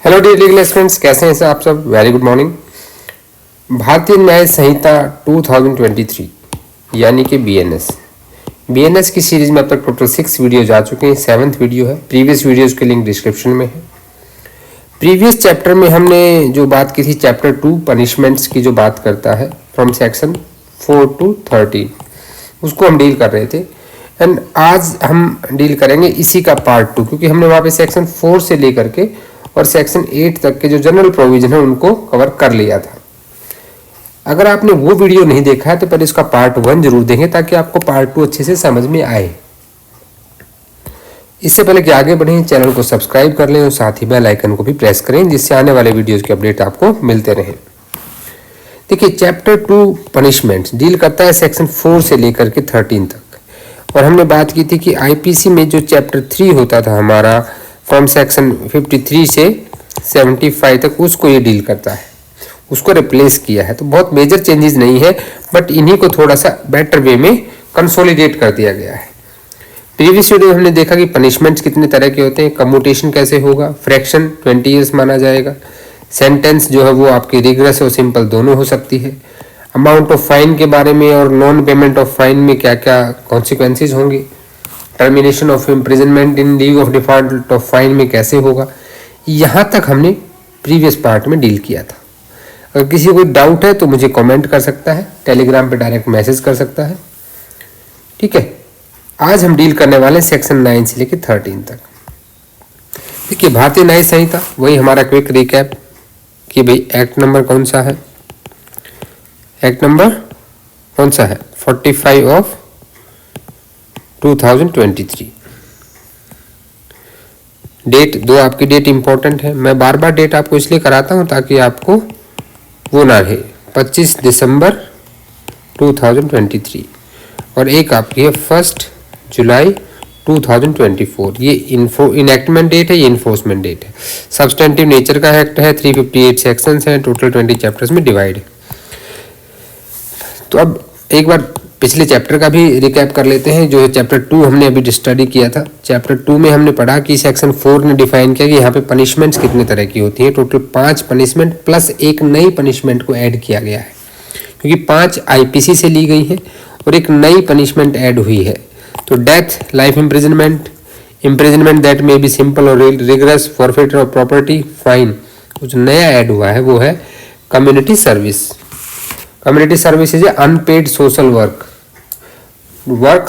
Hello dear legal students, कैसे हैं आप सब? Very good morning. भारतीय न्याय संहिता 2023 यानी कि बीएनएस की सीरीज में अब तक टोटल 6 वीडियो जा चुके हैं। 7th वीडियो है। प्रीवियस वीडियोस के लिंक डिस्क्रिप्शन में है। प्रीवियस चैप्टर में हमने जो बात की थी, चैप्टर 2 पनिशमेंट्स की जो बात करता है फ्रॉम सेक्शन 4 to 13, उसको हम डील कर रहे थे। एंड आज हम डील करेंगे इसी का पार्ट 2, क्योंकि हमने वहाँ पे सेक्शन 4 से लेकर के और सेक्शन 8 तक के जो जनरल प्रोविजन है उनको कवर कर लिया था। अगर आपने वो वीडियो नहीं देखा है तो पहले इसका पार्ट 1 जरूर देखें, ताकि आपको पार्ट 2 अच्छे से समझ में आए। इससे पहले कि आगे बढ़ें, चैनल को सब्सक्राइब कर लें और साथ ही बेल आइकन को भी प्रेस करें, जिससे आने वाले वीडियोस के अपडेट आपको मिलते रहें। देखिए, चैप्टर 2 पनिशमेंट डील करता है सेक्शन 4 से लेकर के 13 तक। और हमने बात की थी कि आईपीसी में जो चैप्टर 3 होता था हमारा फ्रॉम सेक्शन 53 से 75 तक, उसको ये डील करता है, उसको रिप्लेस किया है। तो बहुत मेजर चेंजेस नहीं है, बट इन्हीं को थोड़ा सा बेटर वे में कंसोलिडेट कर दिया गया है। प्रीवियस वीडियो में हमने देखा कि पनिशमेंट्स कितने तरह के होते हैं, कम्यूटेशन कैसे होगा, फ्रैक्शन 20 ईयर्स माना जाएगा, सेंटेंस जो है वो आपकी रिग्रेस और सिंपल दोनों हो सकती है, अमाउंट ऑफ फाइन के बारे में और नॉन पेमेंट ऑफ फाइन में क्या क्या कॉन्सिक्वेंसेज होंगे, termination of imprisonment in leave of default of fine में कैसे होगा। यहाँ तक हमने प्रीवियस पार्ट में डील किया था। अगर किसी को कोई डाउट है तो मुझे कमेंट कर सकता है, टेलीग्राम पे डायरेक्ट मैसेज कर सकता है। ठीक है, आज हम डील करने वाले हैं सेक्शन 9 से लेकर 13 तक। देखिए, भारतीय न्याय संहिता, वही हमारा क्विक रिकैप कि भाई एक्ट नंबर कौन सा है। एक्ट नंबर कौन सा है? 45 ऑफ 2023। डेट दो, आपकी डेट इंपॉर्टेंट है। मैं बार बार डेट आपको इसलिए कराता हूं ताकि आपको वो ना रहे। 25 दिसंबर 2023 और एक आपकी है 1 जुलाई 2024। ये इनएक्टमेंट डेट है, ये इन्फोर्समेंट डेट है। सब्सटेंटिव नेचर का एक्ट है, 358 सेक्शंस हैं, टोटल 20 चैप्टर्स में डिवाइड है। तो अब एक बार पिछले चैप्टर का भी रिकैप कर लेते हैं। जो चैप्टर 2 हमने अभी स्टडी किया था, चैप्टर 2 में हमने पढ़ा कि सेक्शन 4 ने डिफाइन किया कि यहाँ पे पनिशमेंट्स कितने तरह की होती हैं। टोटल 5 पनिशमेंट प्लस एक नई पनिशमेंट को ऐड किया गया है, क्योंकि 5 आईपीसी से ली गई है और एक नई पनिशमेंट ऐड हुई है। तो death, life imprisonment that may be simple और rigorous, forfeiture of property, fine. कुछ नया ऐड हुआ है वो है community service. Community service is unpaid social work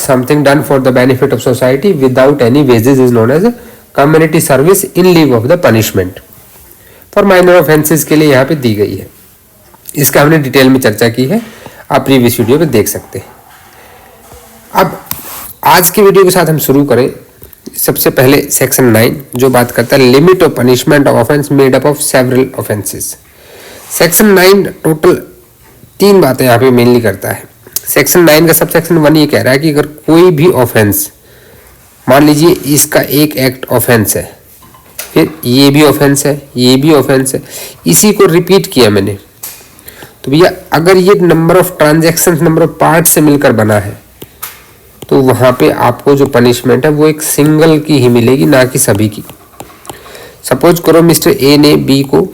something done for the benefit of society without any wages is known as community service in lieu of the punishment for minor offenses के लिए यहाँ पे दी गई है। इसका हमने detail में चर्चा की है, आप प्रीवियस वीडियो में देख सकते हैं। अब आज की वीडियो के साथ हम शुरू करें। सबसे पहले सेक्शन 9 जो बात करता है limit of punishment of offence made up of several offences. Section 9 total 3 बातें यहाँ पे मेनली करता है। सेक्शन 9 का सब सेक्शन 1 ये कह रहा है कि अगर कोई भी ऑफेंस, मान लीजिए इसका एक एक्ट ऑफेंस है, फिर ये भी ऑफेंस है, ये भी ऑफेंस है, इसी को रिपीट किया मैंने, तो भैया अगर ये number of transaction, number of part से मिलकर बना है, तो वहाँ पे आपको जो पनिशमेंट है वो एक सिंगल की ही मिलेगी, ना कि सभी की। सपोज करो मिस्टर ए ने बी को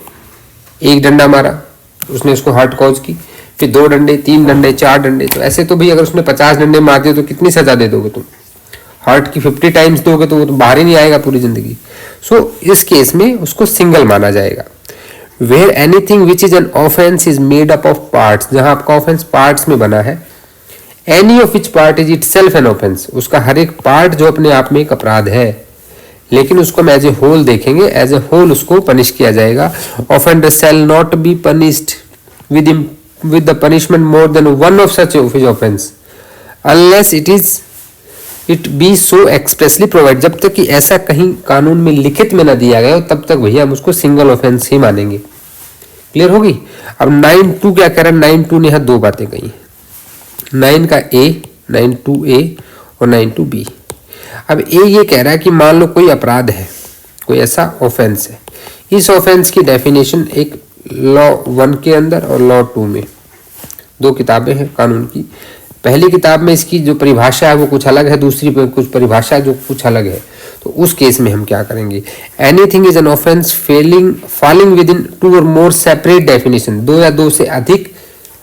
एक डंडा मारा, उसने उसको हार्ट कॉज की, फिर 2 डंडे, 3 डंडे, 4 डंडे। तो ऐसे तो भाई अगर उसने 50 डंडे मार दिए तो कितनी सजा दे दोगे तुम? हार्ट की 50 टाइम्स दोगे तो वो तो बाहर ही नहीं आएगा पूरी जिंदगी। सो इस केस में उसको सिंगल माना जाएगा। Wear anything which is an offence is made up of parts, जहां आपका ऑफेंस पार्ट्स में बना है, any of which part is itself an offence, उसका हर एक पार्ट जो अपने आप में एक अपराध है, लेकिन उसको हम एज ए होल देखेंगे, एज ए होल उसको पनिश किया जाएगा। Offender shall not be punished with the punishment more than one of such offense unless it be so expressly provided। जब तक कि ऐसा कहीं कानून में लिखित में ना दिया गया हो, तब तक भैया हम उसको सिंगल ऑफेंस ही मानेंगे। क्लियर होगी? अब 9(2) क्या कह रहा है? 9(2) ने यहाँ 2 बातें कही, 9 का A, 9(2)A और 9(2)B। अब A ये कह रहा है कि मान लो कोई अपराध है, कोई ऐसा ऑफेंस है, इस ऑफेंस की डेफिनेशन एक लॉ 1 के अंदर और लॉ 2 में, 2 किताबें हैं कानून की। पहली किताब में इसकी जो परिभाषा है वो कुछ अलग है, दूसरी पे कुछ परिभाषा जो कुछ अलग है। तो उस केस में हम क्या करेंगे, anything is an offence falling with in 2 और मोर सेपरेट डेफिनेशन, 2 या 2 से अधिक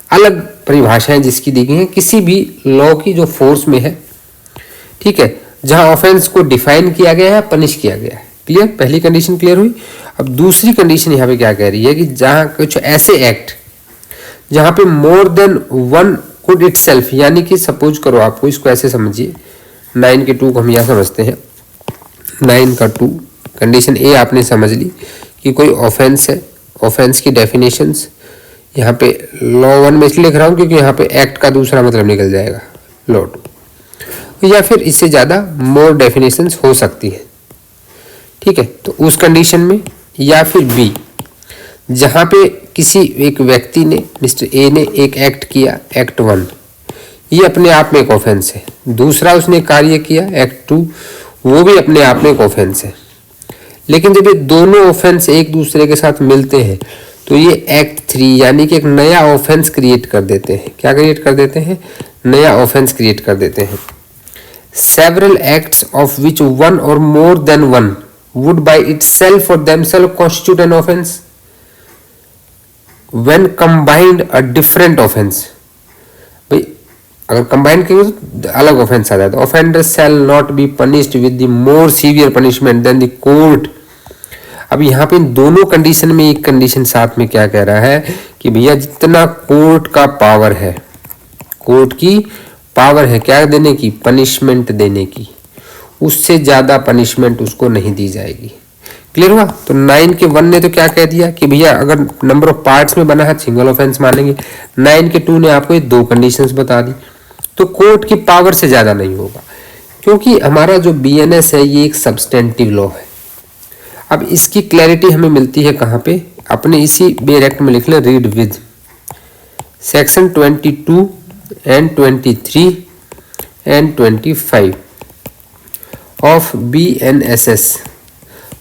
अलग परिभाषाएं जिसकी दी गई हैं किसी भी लॉ की जो फोर्स में है, ठीक है, जहां ऑफेंस को डिफाइन किया गया है, पनिश किया गया है। क्लियर, पहली कंडीशन क्लियर हुई। अब दूसरी कंडीशन यहाँ पे क्या कह रही है कि जहां कुछ ऐसे एक्ट जहां पे मोर देन वन कुड इटसेल्फ, यानी कि सपोज करो, आपको इसको ऐसे समझिए, 9 के 2 को हम यहाँ समझते हैं, 9 का 2, कंडीशन ए आपने समझ ली कि कोई ऑफेंस है, ऑफेंस की डेफिनेशंस यहाँ पे लॉ 1 में इसलिए लिख रहा हूँ क्योंकि यहाँ पे एक्ट का दूसरा मतलब निकल जाएगा, लॉ 2, या फिर इससे ज़्यादा मोर डेफिनेशंस हो सकती है, ठीक है। तो उस कंडीशन में, या फिर बी, जहाँ पे किसी एक व्यक्ति ने, मिस्टर ए ने एक एक्ट किया, एक्ट 1, ये अपने आप में एक ऑफेंस है, दूसरा उसने कार्य किया एक्ट 2, वो भी अपने आप में एक ऑफेंस है, लेकिन जब ये दोनों ऑफेंस एक दूसरे के साथ मिलते हैं तो ये एक्ट 3 यानी कि एक नया ऑफेंस क्रिएट कर देते हैं। क्या क्रिएट कर देते हैं? नया ऑफेंस क्रिएट कर देते हैं। Several acts of which one or more than one would by itself or themselves constitute an offence when combined a different offence. भाई अगर कंबाइंड करेंगे तो अलग ऑफेंस आ जाता है। Offender shall not be punished with the more severe punishment than the court. अब यहाँ पे इन दोनों कंडीशन में एक कंडीशन साथ में क्या कह रहा है कि भैया जितना कोर्ट का पावर है, कोर्ट की पावर है क्या देने की, पनिशमेंट देने की, उससे ज्यादा पनिशमेंट उसको नहीं दी जाएगी। क्लियर हुआ? तो 9 के 1 ने तो क्या कह दिया कि भैया अगर नंबर ऑफ पार्ट्स में बना है सिंगल ऑफेंस मानेंगे। 9 के 2 ने आपको ये 2 कंडीशंस बता दी। तो कोर्ट की पावर से ज्यादा नहीं होगा, क्योंकि हमारा जो बीएनएस है ये एक सब्सटेंटिव लॉ है। अब इसकी क्लैरिटी हमें मिलती है कहाँ पे? अपने इसी बेयर एक्ट में लिख लें, read with section 22 and 23 and 25 of BNSS,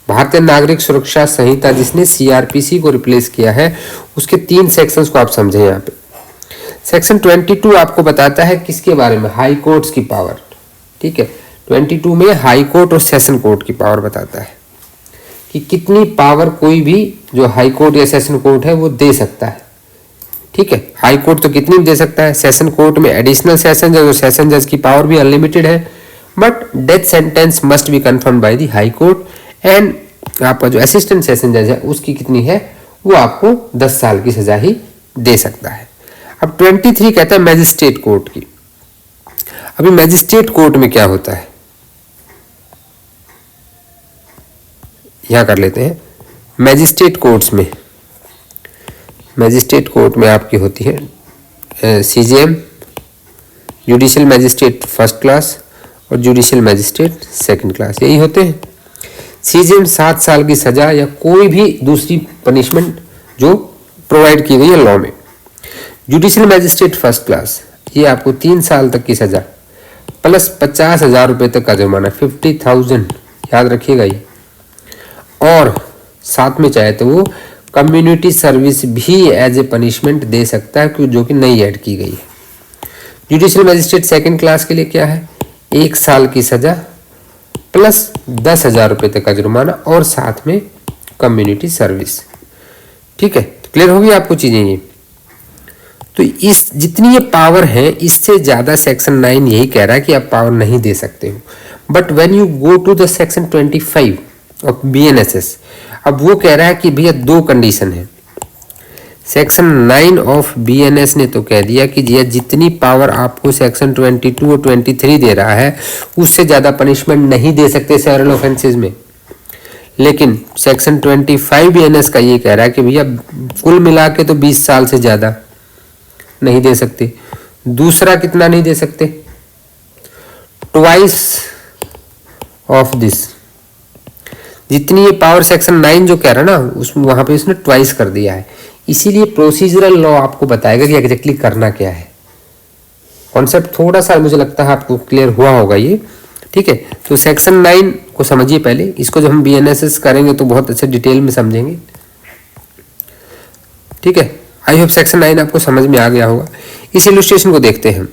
भारतीय नागरिक सुरक्षा संहिता, जिसने CRPC को रिप्लेस किया है, उसके 3 सेक्शंस को आप समझें। यहाँ पे सेक्शन 22 आपको बताता है किसके बारे में? हाई कोर्ट्स की पावर। ठीक है, 22 में हाई कोर्ट और सेशन कोर्ट की पावर बताता है कि कितनी पावर कोई भी जो हाई कोर्ट या सेशन कोर्ट है वो दे सकता है। ठीक है, हाई कोर्ट तो कितनी दे सकता है, सेशन कोर्ट में एडिशनल सेशन जज और सेशन जज की पावर भी अनलिमिटेड है, but death sentence must be confirm by the high court. And आपका जो असिस्टेंट सेशन जज है उसकी कितनी है, वो आपको 10 साल की सजा ही दे सकता है। अब 23 कहता है मैजिस्ट्रेट कोर्ट की। अभी मैजिस्ट्रेट कोर्ट में क्या होता है, यहां कर लेते हैं। मैजिस्ट्रेट कोर्ट्स में, मैजिस्ट्रेट कोर्ट में आपकी होती है CJM, judicial magistrate first class और जुडिशियल मैजिस्ट्रेट सेकंड क्लास, यही होते हैं। CJM 7 साल की सजा या कोई भी दूसरी पनिशमेंट जो प्रोवाइड की गई है लॉ में। जुडिशियल मैजिस्ट्रेट फर्स्ट क्लास, ये आपको 3 साल तक की सजा प्लस 50,000 रुपये तक का जुर्माना, 50,000 याद रखिएगा ये। और साथ में चाहे तो वो कम्युनिटी सर्विस भी एज ए पनिशमेंट दे सकता है, जो कि नई ऐड की गई है। जुडिशियल मैजिस्ट्रेट सेकंड क्लास के लिए क्या है, 1 साल की सजा प्लस 10,000 रुपये तक का जुर्माना और साथ में कम्युनिटी सर्विस। ठीक है, क्लियर होगी आपको चीजें ये। तो इस जितनी ये पावर है, इससे ज्यादा सेक्शन 9 यही कह रहा है कि आप पावर नहीं दे सकते हो। But when you go to the section 25 of BNSS, अब वो कह रहा है कि भैया 2 कंडीशन है। सेक्शन 9 ऑफ BNS ने तो कह दिया कि जी जितनी पावर आपको सेक्शन 22 और 23 दे रहा है उससे ज्यादा पनिशमेंट नहीं दे सकते सेवरल ऑफेंसेस में। लेकिन सेक्शन 25 BNS का ये कह रहा है कि भैया कुल मिला के तो 20 साल से ज्यादा नहीं दे सकते। दूसरा कितना नहीं दे सकते, ट्वाइस ऑफ दिस। जितनी ये पावर सेक्शन 9 जो कह रहा है ना, उसमें वहां पे इसने ट्वाइस कर दिया है। इसीलिए प्रोसीजरल लॉ आपको बताएगा कि एग्जैक्टली करना क्या है। कॉन्सेप्ट थोड़ा सा मुझे लगता है आपको क्लियर हुआ होगा ये। ठीक है, तो सेक्शन 9 को समझिए पहले, इसको जब हम BNSS करेंगे तो बहुत अच्छे डिटेल में समझेंगे। ठीक है, आई होप सेक्शन 9 आपको समझ में आ गया होगा। इस इलस्ट्रेशन को देखते हैं।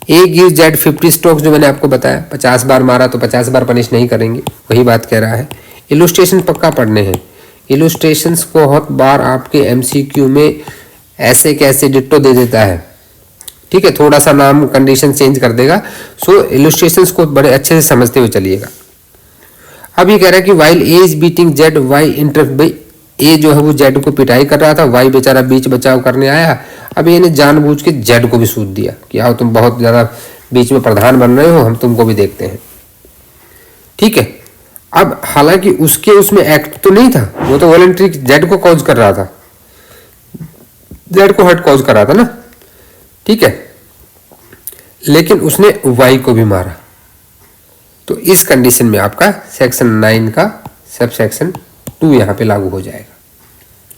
ए गिव जेड 50 स्ट्रोक्स, जो मैंने आपको बताया 50 बार मारा तो 50 बार पनिश नहीं करेंगे, वही बात कह रहा है। इलुस्ट्रेशन पक्का पढ़ने हैं, इलुस्ट्रेशंस बहुत बार आपके एमसीक्यू में ऐसे कैसे डिट्टो दे देता है, ठीक है, थोड़ा सा नाम कंडीशन चेंज कर देगा। सो इलुस्ट्रेशंस को बड़े अच्छे से समझते हुए चलिएगा। अब ये कह रहा है कि while A is beating Z Y interrupt, भाई ए जो है वो जेड को पिटाई कर रहा था, वाई बेचारा बीच बचाव करने आया। अब ये ने जानबूझ के जेड को भी सूद दिया कि आओ तुम बहुत ज्यादा बीच में प्रधान बन रहे हो, हम तुमको भी देखते हैं, ठीक है। अब हालांकि उसके उसमें एक्ट तो नहीं था, वो तो वॉलंटरी जेड को कॉज कर रहा था, जेड को हर्ट कॉज कर रहा था ना, ठीक है, लेकिन उसने वाई को भी मारा। तो इस कंडीशन में आपका सेक्शन 9 का सब सेक्शन 2 यहां पे लागू हो जाएगा,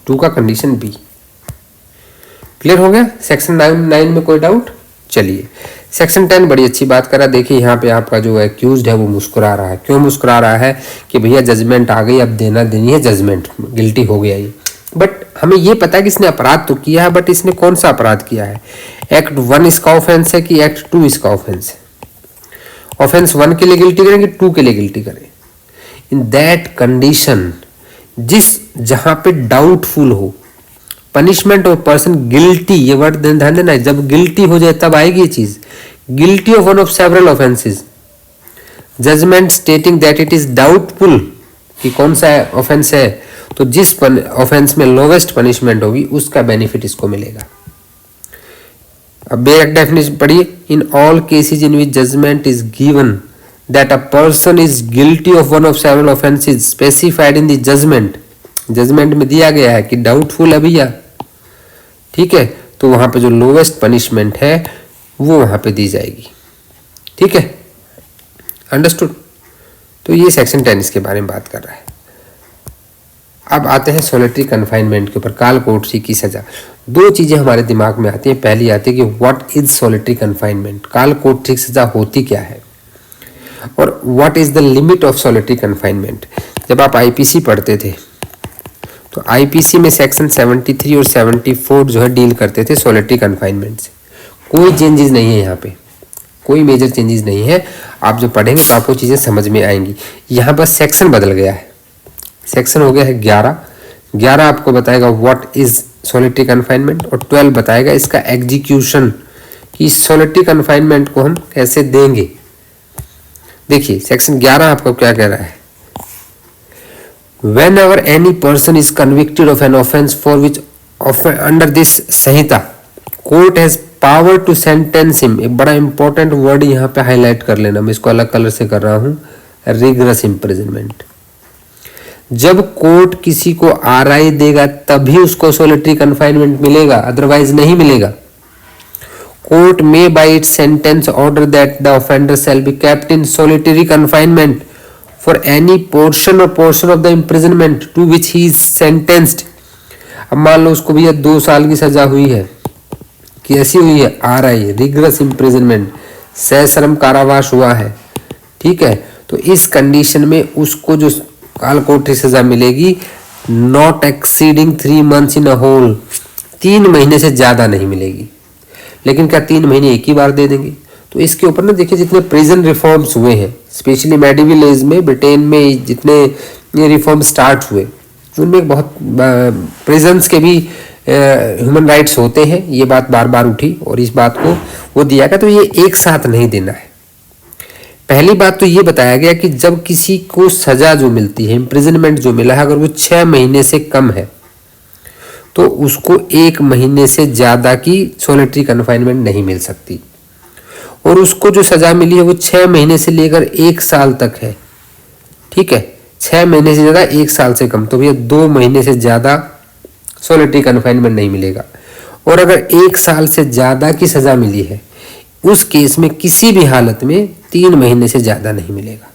2 का कंडीशन बी। क्लियर हो गया सेक्शन 9 में कोई डाउट? चलिए सेक्शन 10 बड़ी अच्छी बात करा। देखिए यहाँ पे आपका जो एक्यूज्ड है वो मुस्कुरा रहा है। क्यों मुस्कुरा रहा है? कि भैया जजमेंट आ गई, अब देना देनी है जजमेंट, गिल्टी हो गया ये। बट हमें ये पता है कि इसने अपराध तो किया है, बट इसने कौन सा अपराध किया है? एक्ट 1 इसका ऑफेंस है कि एक्ट 2 इसका ऑफेंस है? ऑफेंस 1 के लिए गिल्टी करें कि 2 के लिए गिल्टी करें? इन दैट कंडीशन, जिस जहां पे डाउटफुल हो पनिशमेंट ऑफ पर्सन गिल्टी, ये वर्ड ध्यान देना है, जब गिल्टी हो जाए तब आएगी ये चीज, guilty of one of several offences, judgment stating that it is doubtful कि कौन सा ऑफेंस है, तो जिस ऑफेंस में लोवेस्ट पनिशमेंट होगी उसका बेनिफिट इसको मिलेगा। अब बेक डेफिनेशन पढ़िए, in all cases in which judgment is given that a person is guilty of one of several offenses specified in the judgment, judgement में दिया गया है कि डाउटफुल है भैया, ठीक है, तो वहां पे जो लोवेस्ट पनिशमेंट है वो वहां पे दी जाएगी, ठीक है, अंडरस्टूड। तो ये सेक्शन 10 इसके बारे में बात कर रहा है। अब आते हैं सॉलिटरी कन्फाइनमेंट के ऊपर, काल कोठरी की सजा। दो चीजें हमारे दिमाग में आती हैं, पहली आती है कि व्हाट इज सॉलिटरी कन्फाइनमेंट, काल कोठरी की सजा होती क्या है, और what is the limit of solitary confinement. जब आप आईपीसी पढ़ते थे तो आईपीसी में सेक्शन 73 और 74 जो है डील करते थे सॉलिटरी कन्फाइनमेंट से। कोई चेंजेस नहीं है यहाँ पे, कोई मेजर चेंजेस नहीं है। आप जो पढ़ेंगे तो आपको चीजें समझ में आएंगी। यहाँ बस सेक्शन बदल गया है, सेक्शन हो गया है 11 आपको बताएगा व्हाट इज सॉलिटरी कन्फाइनमेंट, और 12 बताएगा इसका एग्जीक्यूशन, कि सॉलिटरी कन्फाइनमेंट को हम कैसे देंगे। देखिए सेक्शन 11 आपको क्या कह रहा है, whenever any person is convicted of an offense for which under this Samhita court has power to sentence him, एक बड़ा इंपॉर्टेंट वर्ड यहाँ पे हाईलाइट कर लेना, मैं इसको अलग कलर से कर रहा हूँ, रिगरस इम्प्रिजनमेंट। जब कोर्ट किसी को आरआई देगा तभी उसको सॉलिटरी कन्फाइनमेंट मिलेगा, अदरवाइज नहीं मिलेगा। Court may by its sentence order that the offender shall be kept in solitary confinement for any portion of the imprisonment to which he is sentenced। अब मान लो उसको भैया 2 साल की सजा हुई है, कैसी हुई है? आरआई, रिगरस इम्प्रिजनमेंट, सश्रम कारावास हुआ है, ठीक है। तो इस कंडीशन में उसको जो काल कोठरी सजा मिलेगी, not exceeding 3 months in a whole, 3 महीने से ज्यादा नहीं मिलेगी। लेकिन क्या 3 महीने एक ही बार दे देंगे? तो इसके ऊपर ना देखिए, जितने प्रिजन रिफॉर्म्स हुए हैं स्पेशली मेडिवल एज में ब्रिटेन में, जितने ये रिफॉर्म स्टार्ट हुए उनमें एक बहुत प्रिजन्स के भी ह्यूमन राइट्स होते हैं, ये बात बार बार उठी और इस बात को वो दिया गया। तो ये एक साथ नहीं देना है। पहली बात तो ये बताया गया कि जब किसी को सजा जो मिलती है, इम्प्रिजनमेंट जो मिला है, अगर वो 6 महीने से कम है तो उसको 1 महीने से ज्यादा की सॉलिटरी कन्फाइनमेंट नहीं मिल सकती, और उसको जो सजा मिली है वो 6 महीने से लेकर 1 साल तक है, ठीक है। 6 महीने से ज्यादा 1 साल से कम, तो भैया 2 महीने से ज्यादा सॉलिटरी कन्फाइनमेंट नहीं मिलेगा। और अगर 1 साल से ज्यादा की सजा मिली है उस केस में किसी भी हालत में 3 महीने से ज्यादा नहीं मिलेगा।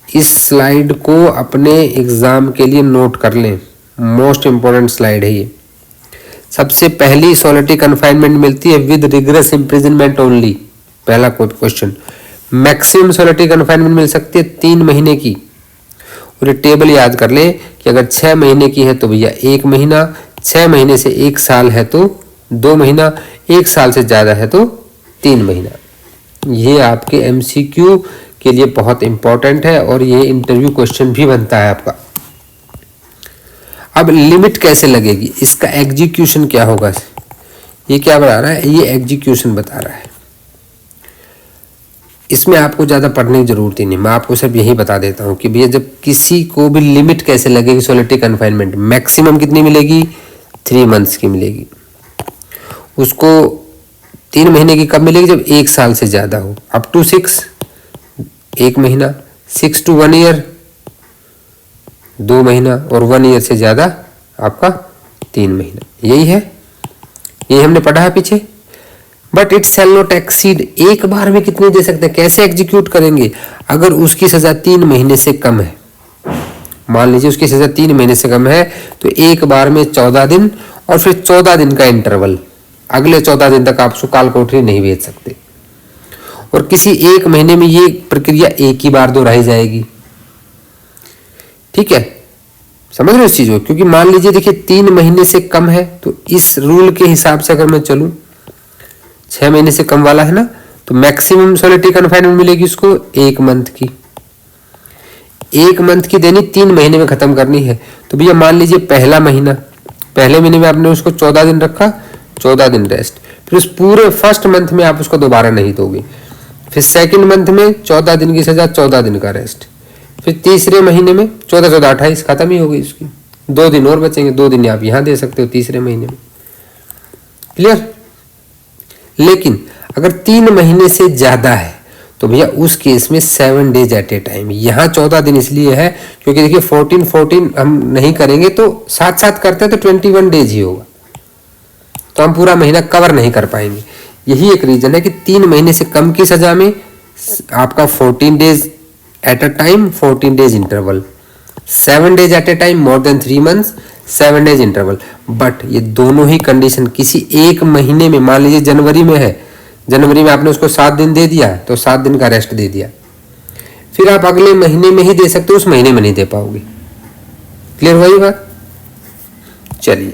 इस स्लाइड को अपने एग्जाम के लिए नोट कर लें, मोस्ट इंपॉर्टेंट स्लाइड है ये। सबसे पहली सॉलिटरी कन्फाइनमेंट मिलती है विद रिगरस इम्प्रिजनमेंट ओनली, पहला कोई क्वेश्चन। मैक्सिमम सॉलिटरी कन्फाइनमेंट मिल सकती है 3 महीने की, और ये टेबल याद कर ले कि अगर 6 महीने की है तो भैया 1 महीना, 6 महीने से 1 साल है तो 2 महीना, 1 साल से ज़्यादा है तो 3 महीना। ये आपके MCQ के लिए बहुत इंपॉर्टेंट है और ये इंटरव्यू क्वेश्चन भी बनता है आपका। अब लिमिट कैसे लगेगी, इसका एग्जीक्यूशन क्या होगा, ये क्या बता रहा है, ये एग्जीक्यूशन बता रहा है। इसमें आपको ज़्यादा पढ़ने की जरूरत ही नहीं, मैं आपको सिर्फ यही बता देता हूँ कि भैया जब किसी को भी लिमिट कैसे लगेगी सॉलिटरी कन्फाइनमेंट, मैक्सिमम कितनी मिलेगी, 3 मंथ्स की मिलेगी। उसको 3 महीने की कब मिलेगी, जब 1 साल से ज़्यादा हो। अप टू 6 1 महीना, 6 to 1 ईयर 2 महीना, और 1 ईयर से ज़्यादा आपका 3 महीना। यही है, यही हमने पढ़ा है पीछे। But it shall not exceed, एक बार में कितनी दे सकते हैं, कैसे एग्जीक्यूट करेंगे, अगर उसकी सजा 3 महीने से कम है। मान लीजिए उसकी सजा 3 महीने से कम है तो एक बार में 14 दिन और फिर 14 दिन का इंटरवल, अगले 14 दिन तक आप उसको काल कोठरी नहीं भेज सकते। और किसी 1 महीने में ये प्रक्रिया एक ही बार दोहराई जाएगी। ठीक है, समझ रहे हो इस चीज को, क्योंकि मान लीजिए देखिए 3 महीने से कम है तो इस रूल के हिसाब से अगर मैं चलूं, 6 महीने से कम वाला है ना, तो मैक्सिमम सॉलिटरी कन्फाइनमेंट मिलेगी उसको 1 मंथ की। 1 मंथ की देनी, 3 महीने में खत्म करनी है। तो भैया मान लीजिए पहला महीना, पहले महीने में आपने उसको 14 दिन रखा, 14 दिन रेस्ट, फिर उस पूरे फर्स्ट मंथ में आप उसको दोबारा नहीं दोगे। फिर सेकंड मंथ में 14 दिन की सजा, 14 दिन का रेस्ट। फिर तीसरे महीने में 14 14 28 खत्म ही हो गई उसकी, 2 दिन और बचेंगे, 2 दिन आप यहां दे सकते हो तीसरे महीने में। क्लियर। लेकिन अगर 3 महीने से ज्यादा है तो भैया उस केस में 7 डेज एट ए टाइम। यहाँ 14 दिन इसलिए है क्योंकि देखिए 14 हम नहीं करेंगे तो साथ साथ करते हैं तो 21 डेज ही होगा, तो हम पूरा महीना कवर नहीं कर पाएंगे। यही एक रीजन है कि 3 महीने से कम की सजा में आपका 14 days at a time, 14 days interval, 7 days at A time, more than 3 months, 7 days interval. But ये दोनों ही कंडीशन किसी 1 महीने में, मान लीजिए जनवरी में है, जनवरी में आपने उसको 7 दिन दे दिया तो 7 दिन का रेस्ट दे दिया, फिर आप अगले महीने में ही दे सकते हो, उस महीने में नहीं दे पाओगे। क्लियर हुई बात। चलिए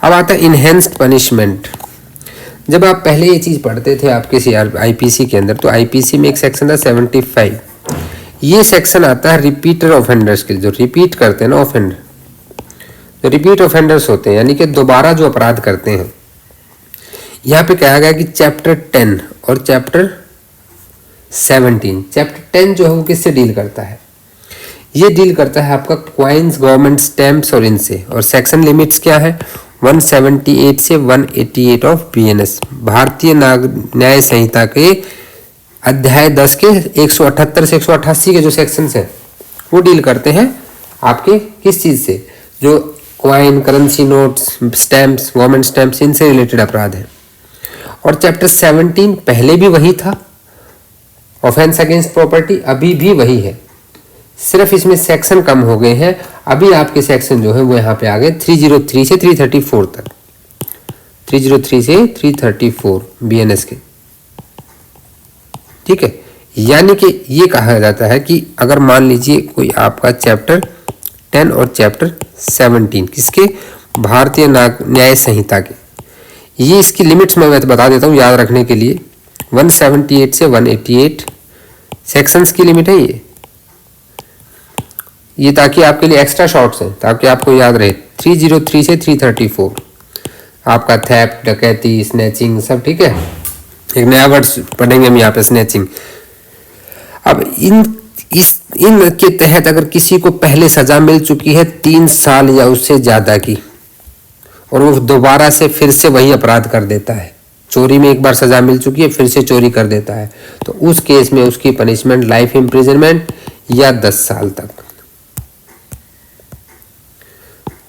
अब आता है इनहेंस्ड पनिशमेंट। जब आप पहले ये चीज पढ़ते थे आपके IPC के अंदर, तो IPC में एक सेक्शन था 75, ये सेक्शन आता है रिपीटर ऑफेंडर्स के लिए, जो रिपीट करते हैं ना ऑफेंडर, जो रिपीट ऑफेंडर्स होते हैं, यानी कि दोबारा जो अपराध करते हैं। यहाँ पे कहा गया कि चैप्टर 10 और चैप्टर 17, चैप्टर 10 जो है वो किससे डील करता है, ये डील करता है आपका क्वाइंस, गवर्नमेंट स्टैंप्स और इनसे। और सेक्शन लिमिट्स क्या है, 178 से 188 ऑफ BNS, भारतीय न्याय संहिता के अध्याय 10 के 178 से 188 के जो सेक्शंस हैं वो डील करते हैं आपके किस चीज से, जो coin, currency notes, stamps, government stamps, इनसे रिलेटेड अपराध है। और चैप्टर 17 पहले भी वही था, ऑफेंस अगेंस्ट प्रॉपर्टी, अभी भी वही है, सिर्फ इसमें सेक्शन कम हो गए हैं। अभी आपके सेक्शन जो है वो यहाँ पे आ गए 303 से 334 तक, 303 से 334 BNS के। ठीक है, यानी कि ये कहा जाता है कि अगर मान लीजिए कोई आपका चैप्टर 10 और चैप्टर 17 किसके, भारतीय न्याय संहिता के, ये इसकी लिमिट्स मैं बता देता हूँ याद रखने के लिए। 178 से 188 सेक्शंस की लिमिट है ये ताकि आपके लिए एक्स्ट्रा शॉर्ट्स हैं, ताकि आपको याद रहे। 303 से 334 आपका थेफ्ट, डकैती, स्नैचिंग सब। ठीक है, एक नया वर्ड पढ़ेंगे हम यहाँ पे, स्नैचिंग। अब इन के तहत अगर किसी को पहले सजा मिल चुकी है 3 साल या उससे ज्यादा की, और वो दोबारा से फिर से वही अपराध कर देता है, चोरी में एक बार सजा मिल चुकी है फिर से चोरी कर देता है, तो उस केस में उसकी पनिशमेंट लाइफ इम्प्रिजनमेंट या 10 साल तक।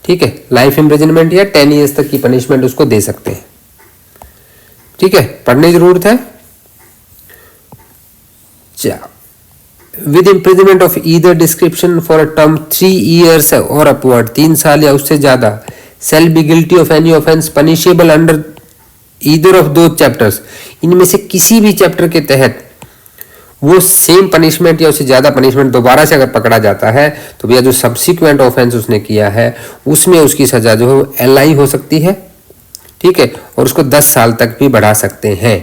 ठीक है, लाइफ इम्प्रिजनमेंट या 10 ईयर्स तक की पनिशमेंट उसको दे सकते हैं। ठीक है, पढ़ने की जरूरत है। With imprisonment of either description for a term 3 years और अपवर्ड, 3 साल या उससे ज्यादा, shall be guilty of any offense punishable under either of those chapters, इनमें से किसी भी चैप्टर के तहत वो सेम पनिशमेंट या उससे ज्यादा पनिशमेंट दोबारा से अगर पकड़ा जाता है तो भैया जो सब्सिक्वेंट ऑफेंस उसने किया है उसमें उसकी सजा जो है LI हो सकती है। ठीक है, और उसको 10 साल तक भी बढ़ा सकते हैं,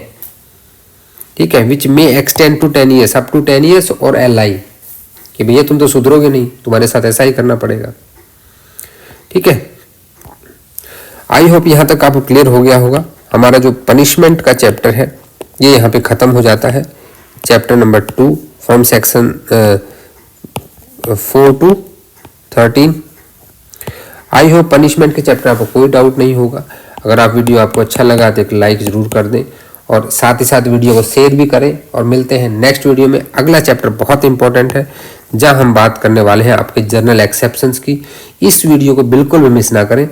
ठीक है, which may extend to 10 years, up to 10 years, और LI कि भैया तुम तो सुधरोगे नहीं, तुम्हारे साथ ऐसा ही करना पड़ेगा, ठीक है। आई होप यहाँ तक आपको क्लियर हो गया होगा। हमारा जो पनिशमेंट का चैप्टर है ये यहाँ पे ख़त्म हो जाता है, chapter number 2 from section 4 to 13। I hope punishment के चैप्टर आपको कोई डाउट नहीं होगा। अगर आप वीडियो आपको अच्छा लगा तो एक लाइक ज़रूर कर दें और साथ ही साथ वीडियो को शेयर भी करें, और मिलते हैं नेक्स्ट वीडियो में। अगला चैप्टर बहुत इंपॉर्टेंट है जहां हम बात करने वाले हैं आपके जर्नल एक्सेप्शंस की। इस वीडियो को बिल्कुल भी मिस ना करें।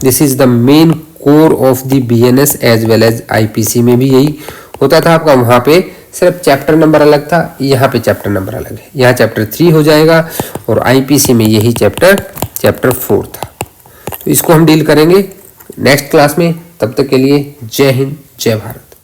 This is the main core of the BNS as well as IPC में भी यही होता था आपका। वहाँ पे सिर्फ चैप्टर नंबर अलग था, यहाँ पे चैप्टर नंबर अलग है। यहाँ चैप्टर 3 हो जाएगा और IPC में यही चैप्टर 4 था। तो इसको हम डील करेंगे नेक्स्ट क्लास में। तब तक के लिए जय हिंद, जय भारत।